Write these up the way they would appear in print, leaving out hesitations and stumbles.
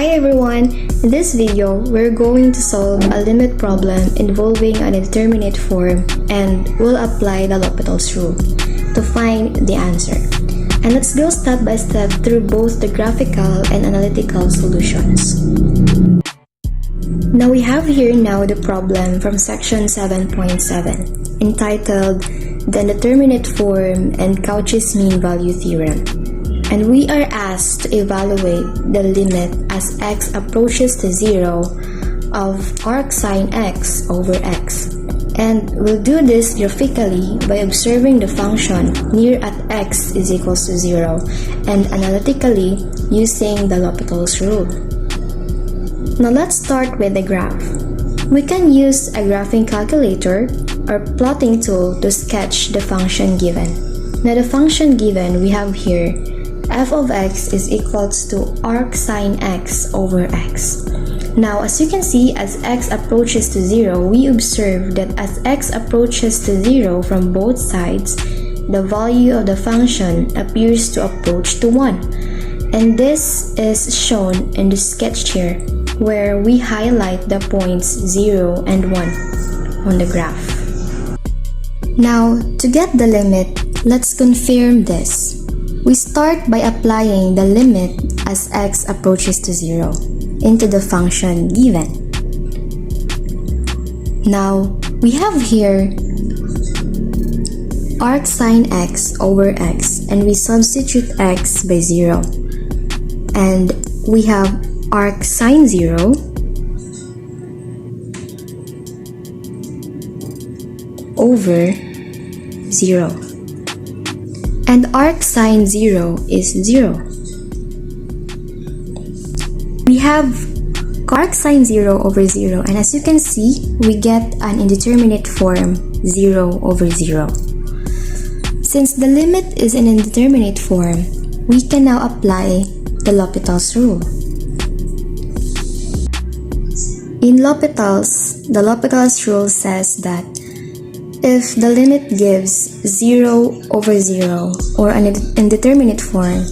Hi everyone! In this video, we're going to solve a limit problem involving an indeterminate form and we'll apply the L'Hopital's rule to find the answer. And let's go step by step through both the graphical and analytical solutions. Now we have here the problem from section 7.7 entitled The Indeterminate Form and Cauchy's Mean Value Theorem. And we are asked to evaluate the limit as x approaches to 0 of arc sine x over x. And we'll do this graphically by observing the function near at x is equals to 0 and analytically using the L'Hopital's rule. Now let's start with the graph. We can use a graphing calculator or plotting tool to sketch the function given. Now the function given we have here, f of x is equals to arc sine x over x. Now as you can see, as x approaches to 0, we observe that as x approaches to 0 from both sides, the value of the function appears to approach to 1. And this is shown in the sketch here, where we highlight the points 0 and 1 on the graph. Now, to get the limit, let's confirm this. We start by applying the limit as x approaches to 0 into the function given. Now, we have here arc sine x over x, and we substitute x by 0. And we have arc sine 0 over 0. And arc sine 0 is 0. We have arc sine 0 over 0, and as you can see, we get an indeterminate form 0 over 0. Since the limit is an indeterminate form, we can now apply the L'Hopital's rule. In the L'Hopital's rule says that if the limit gives 0 over 0 or an indeterminate form,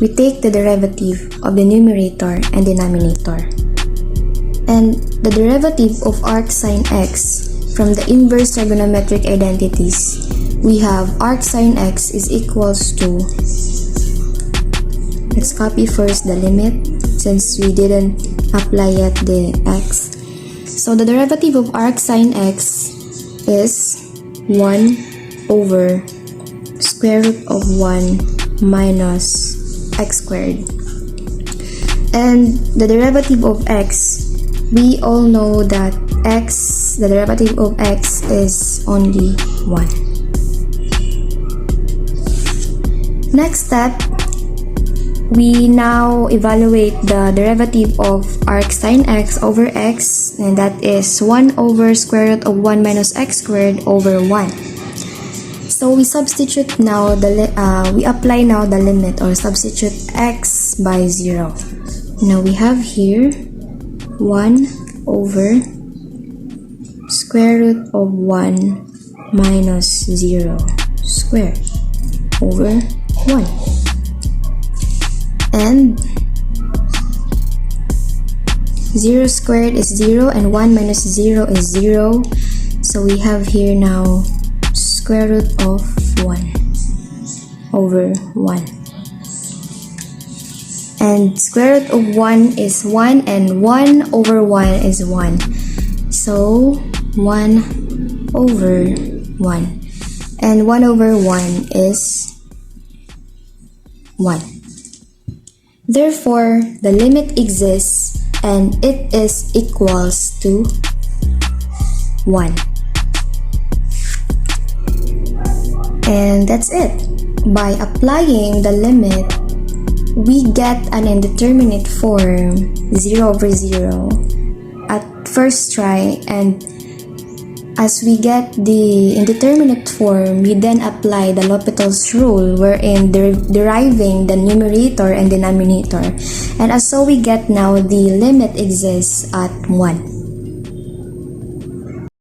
we take the derivative of the numerator and denominator. And the derivative of arc sine x from the inverse trigonometric identities, we have arc sine x is equals to, let's copy first the limit since we didn't apply yet the x. So the derivative of arc sine x is 1 over square root of 1 minus x squared. And the derivative of x, we all know that the derivative of x is only 1. Next step, we now evaluate the derivative of arc sine x over x, and that is 1 over square root of 1 minus x squared over 1. So we substitute now we apply now the limit or substitute x by 0. Now we have here 1 over square root of 1 minus 0 squared over 1. And 0 squared is 0 and 1 minus 0 is 0. So we have here now square root of 1 over 1. And square root of 1 is 1 and 1 over 1 is 1. So 1 over 1. And 1 over 1 is 1. Therefore, the limit exists and it is equals to 1. And that's it. By applying the limit, we get an indeterminate form 0 over 0 at first try, and as we get the indeterminate form, we then apply the L'Hopital's rule wherein deriving the numerator and denominator, and as so we get now the limit exists at 1.